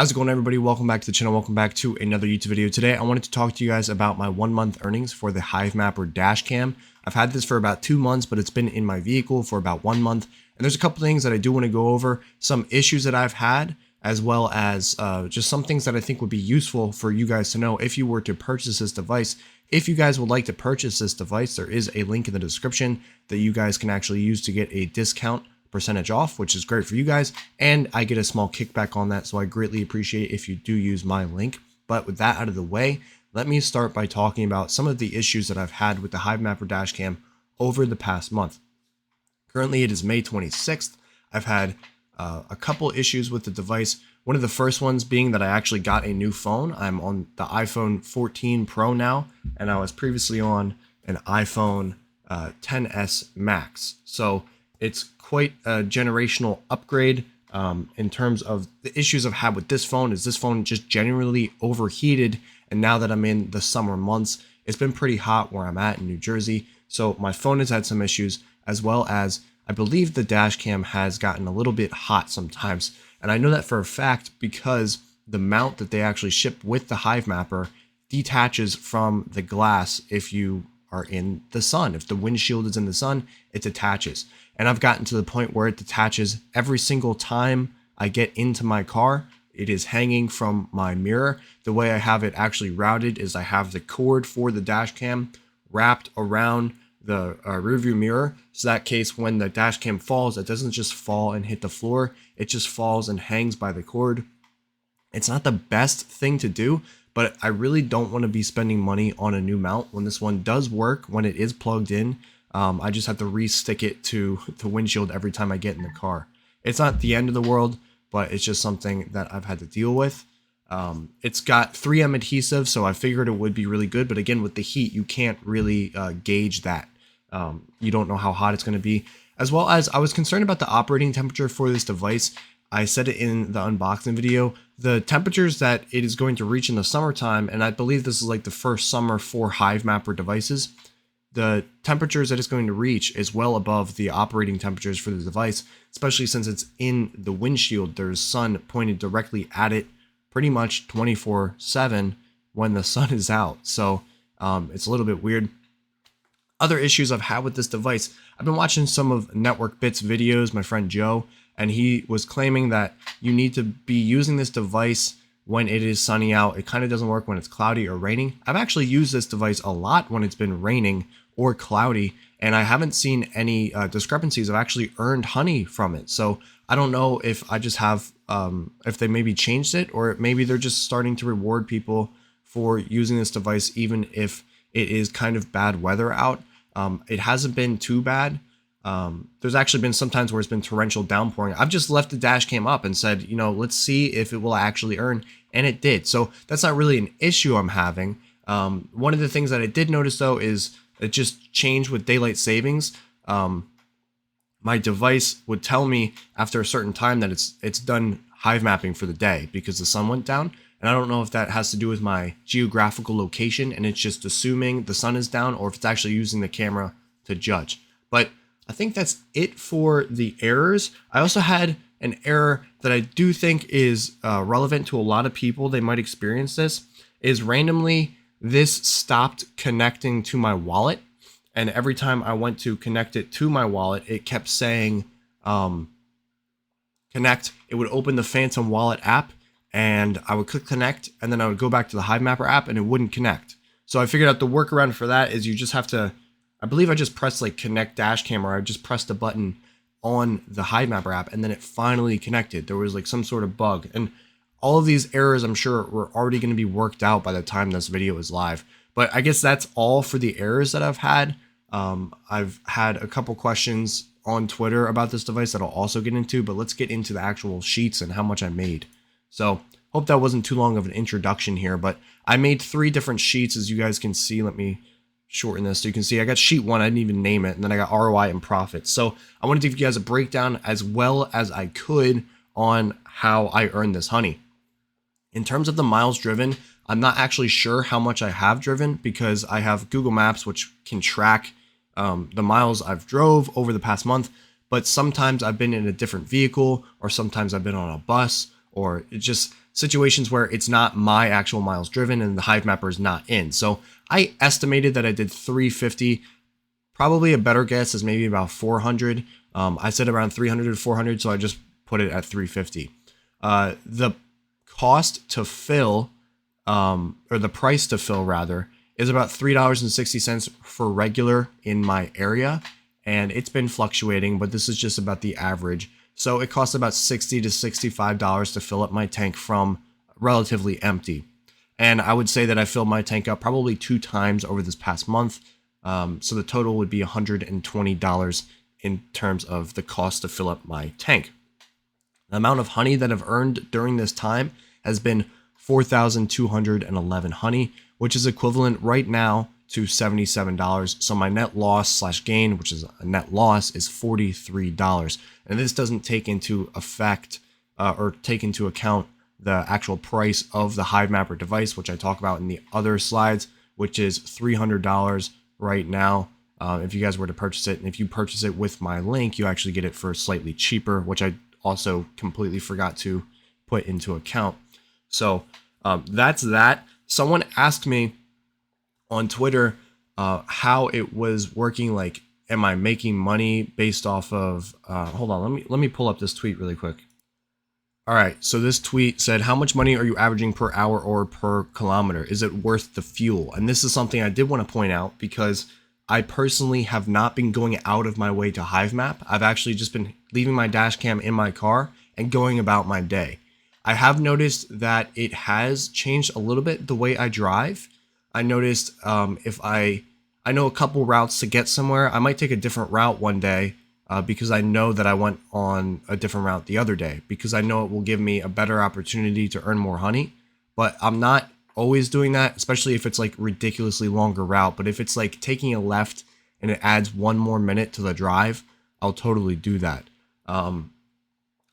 How's it going, everybody? Welcome back to the channel. Welcome back to another YouTube video. Today, I wanted to talk to you guys about my 1 month earnings for the Hivemapper Dashcam. I've had this for about 2 months, but it's been in my vehicle for about 1 month. And there's a couple things that I do want to go over, some issues that I've had, as well as just some things that I think would be useful for you guys to know if you were to purchase this device. If you guys would like to purchase this device, there is a link in the description that you guys can actually use to get a discount percentage off, which is great for you guys, and I get a small kickback on that, so I greatly appreciate if you do use my link. But with that out of the way, let me start by talking about some of the issues that I've had with the Hivemapper Dashcam over the past month. Currently, it is May 26th. I've had a couple issues with the device. One of the first ones being that I actually got a new phone. I'm on the iPhone 14 Pro now, and I was previously on an iPhone XS Max. So it's quite a generational upgrade. In terms of the issues I've had with this phone just generally overheated, and now that I'm in the summer months, it's been pretty hot where I'm at in New Jersey, so my phone has had some issues, as well as I believe the dash cam has gotten a little bit hot sometimes, and I know that for a fact because the mount that they actually ship with the Hivemapper detaches from the glass if you are in the sun. If the windshield is in the sun, it detaches. And I've gotten to the point where it detaches every single time I get into my car. It is hanging from my mirror. The way I have it actually routed is I have the cord for the dash cam wrapped around the rearview mirror. So that case, when the dash cam falls, it doesn't just fall and hit the floor. It just falls and hangs by the cord. It's not the best thing to do, but I really don't want to be spending money on a new mount when this one does work, when it is plugged in. I just have to re-stick it to the windshield every time I get in the car. It's not the end of the world, but it's just something that I've had to deal with. It's got 3M adhesive, so I figured it would be really good. But again, with the heat, you can't really gauge that. You don't know how hot it's going to be. As well as I was concerned about the operating temperature for this device. I said it in the unboxing video, the temperatures that it is going to reach in the summertime, and I believe this is like the first summer for Hivemapper devices. The temperatures that it's going to reach is well above the operating temperatures for the device, especially since it's in the windshield. There's sun pointed directly at it pretty much 24/7 when the sun is out. So it's a little bit weird. Other issues I've had with this device, I've been watching some of Network Bits videos, my friend Joe, and he was claiming that you need to be using this device when it is sunny out. It kind of doesn't work when it's cloudy or raining. I've actually used this device a lot when it's been raining or cloudy, and I haven't seen any discrepancies. I've actually earned honey from it. So I don't know if I just have, if they maybe changed it, or maybe they're just starting to reward people for using this device even if it is kind of bad weather out. It hasn't been too bad. There's actually been some times where it's been torrential downpouring. I've just left the dash cam up and said, you know, let's see if it will actually earn, and it did. So that's not really an issue I'm having. One of the things that I did notice though is it just changed with daylight savings. My device would tell me after a certain time that it's done hive mapping for the day because the sun went down. And I don't know if that has to do with my geographical location and it's just assuming the sun is down, or if it's actually using the camera to judge. But I think that's it for the errors. I also had an error that I do think is relevant to a lot of people. They might experience this, is randomly this stopped connecting to my wallet. And every time I went to connect it to my wallet, it kept saying connect. It would open the Phantom Wallet app and I would click connect, and then I would go back to the Hivemapper app and it wouldn't connect. So I figured out the workaround for that is you just have to, I believe I just pressed like connect dash cam, or I just pressed a button on the Hivemapper app and then it finally connected. There was like some sort of bug, and all of these errors I'm sure were already going to be worked out by the time this video is live. But I guess that's all for the errors that I've had. I've had a couple questions on Twitter about this device that I'll also get into, but let's get into the actual sheets and how much I made. So hope that wasn't too long of an introduction here, but I made 3 different sheets, as you guys can see. Let me shorten this so you can see. I got sheet 1, I didn't even name it, and then I got ROI and profits. So I wanted to give you guys a breakdown as well as I could on how I earned this honey. In terms of the miles driven, I'm not actually sure how much I have driven because I have Google Maps, which can track the miles I've drove over the past month, but sometimes I've been in a different vehicle, or sometimes I've been on a bus, or it's just situations where it's not my actual miles driven and the Hivemapper is not in. So I estimated that I did 350. Probably a better guess is maybe about 400. I said around 300 to 400, so I just put it at 350. The cost to fill, or the price to fill rather, is about $3.60 for regular in my area, and it's been fluctuating, but this is just about the average. So it costs about $60 to $65 to fill up my tank from relatively empty. And I would say that I filled my tank up probably 2 times over this past month. So the total would be $120 in terms of the cost to fill up my tank. The amount of honey that I've earned during this time has been 4,211 honey, which is equivalent right now to $77. So my net loss / gain, which is a net loss, is $43. And this doesn't take into effect or take into account the actual price of the Hivemapper device, which I talk about in the other slides, which is $300 right now. If you guys were to purchase it, and if you purchase it with my link, you actually get it for slightly cheaper, which I also completely forgot to put into account. So that's that. Someone asked me on Twitter how it was working. Like, am I making money based off of? Hold on, let me pull up this tweet really quick. All right, so this tweet said, "How much money are you averaging per hour or per kilometer? Is it worth the fuel?" And this is something I did want to point out because I personally have not been going out of my way to Hivemap. I've actually just been leaving my dash cam in my car and going about my day. I have noticed that it has changed a little bit the way I drive. I noticed if I know a couple routes to get somewhere, I might take a different route one day because I know that I went on a different route the other day, because I know it will give me a better opportunity to earn more honey. But I'm not always doing that, especially if it's like ridiculously longer route. But if it's like taking a left and it adds 1 more minute to the drive, I'll totally do that.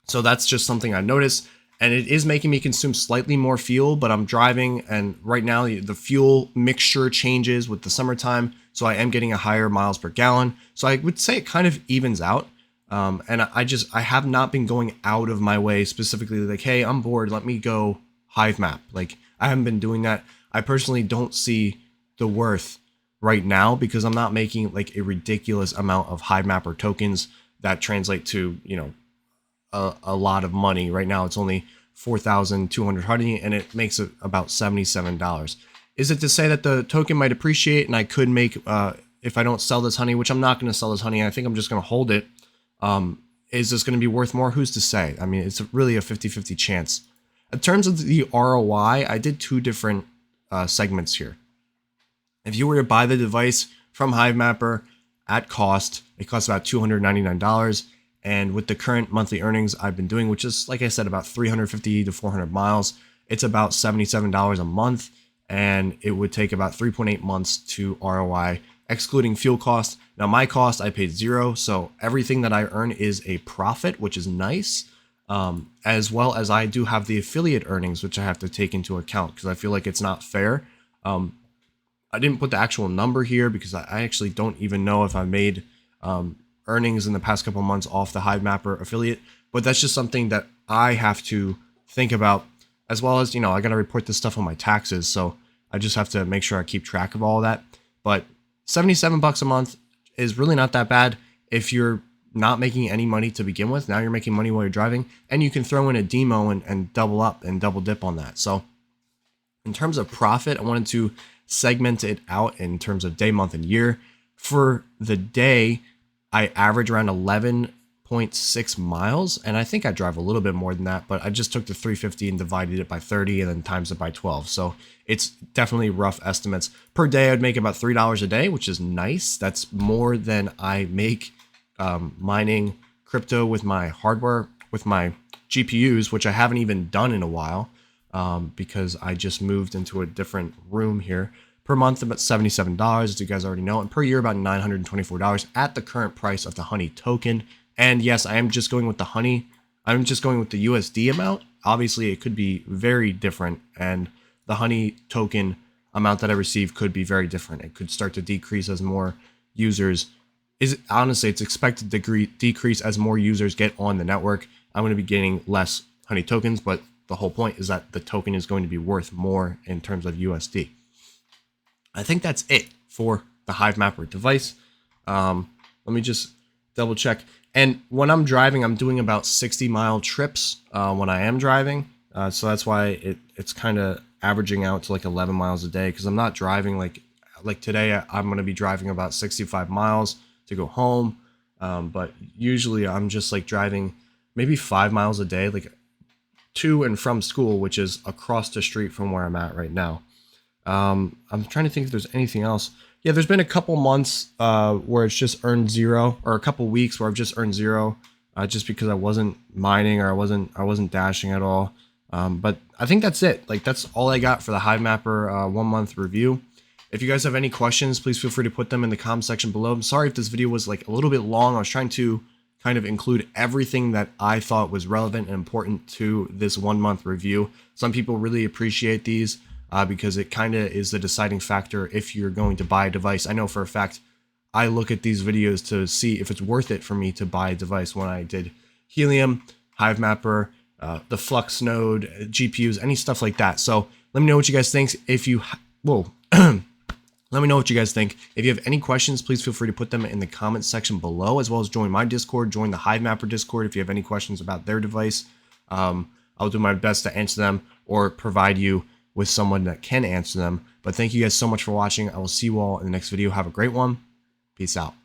So that's just something I noticed, and it is making me consume slightly more fuel, but I'm driving, and right now the fuel mixture changes with the summertime, so I am getting a higher miles per gallon. So I would say it kind of evens out. And I have not been going out of my way specifically like, hey, I'm bored, let me go Hivemap. Like, I haven't been doing that. I personally don't see the worth right now because I'm not making like a ridiculous amount of Hivemapper tokens that translate to, you know, a lot of money. Right now it's only 4,200 honey, and it makes it about $77. Is it to say that the token might appreciate and I could make, if I don't sell this honey, which I'm not going to sell this honey, I think I'm just going to hold it. Is this going to be worth more? Who's to say? I mean, it's really a 50-50 chance. In terms of the ROI, I did 2 different segments here. If you were to buy the device from Hivemapper at cost, it costs about $299. And with the current monthly earnings I've been doing, which is, like I said, about 350 to 400 miles, it's about $77 a month. And it would take about 3.8 months to ROI, excluding fuel costs. Now, my cost, I paid 0. So everything that I earn is a profit, which is nice. As well as I do have the affiliate earnings, which I have to take into account because I feel like it's not fair. I didn't put the actual number here because I actually don't even know if I made earnings in the past couple months off the Hivemapper affiliate, but that's just something that I have to think about, as well as, you know, I got to report this stuff on my taxes. So I just have to make sure I keep track of all of that. But $77 a month is really not that bad if you're not making any money to begin with. Now you're making money while you're driving, and you can throw in a demo and double up and double dip on that. So in terms of profit, I wanted to segment it out in terms of day, month, and year. For the day, I average around 11.6 miles, and I think I drive a little bit more than that, but I just took the 350 and divided it by 30 and then times it by 12. So it's definitely rough estimates. Per day, I'd make about $3 a day, which is nice. That's more than I make mining crypto with my hardware, with my GPUs, which I haven't even done in a while because I just moved into a different room here. Per month, about $77, as you guys already know, and per year, about $924 at the current price of the honey token. And yes, I am just going with the honey. I'm just going with the USD amount. Obviously, it could be very different, and the honey token amount that I receive could be very different. It could start to decrease as more users. Honestly, it's expected to decrease as more users get on the network. I'm going to be getting less honey tokens, but the whole point is that the token is going to be worth more in terms of USD. I think that's it for the Hivemapper device. Let me just double check. And when I'm driving, I'm doing about 60-mile trips when I am driving. So that's why it's kind of averaging out to like 11 miles a day, because I'm not driving like today. I'm going to be driving about 65 miles to go home. But usually I'm just like driving maybe 5 miles a day, like to and from school, which is across the street from where I'm at right now. I'm trying to think if there's anything else. Yeah, there's been a couple months where it's just earned 0, or a couple weeks where I've just earned 0, just because I wasn't mining, or I wasn't dashing at all. But I think that's it. Like, that's all I got for the Hivemapper 1 month review. If you guys have any questions, please feel free to put them in the comment section below. I'm sorry if this video was like a little bit long. I was trying to kind of include everything that I thought was relevant and important to this 1 month review. Some people really appreciate these because it kind of is the deciding factor if you're going to buy a device. I know for a fact I look at these videos to see if it's worth it for me to buy a device. When I did Helium, Hivemapper, the Flux node, GPUs, any stuff like that. So let me know what you guys think. If you, let me know what you guys think. If you have any questions, please feel free to put them in the comments section below, as well as join my Discord, join the Hivemapper Discord if you have any questions about their device. I'll do my best to answer them or provide you with someone that can answer them. But thank you guys so much for watching. I will see you all in the next video. Have a great one. Peace out.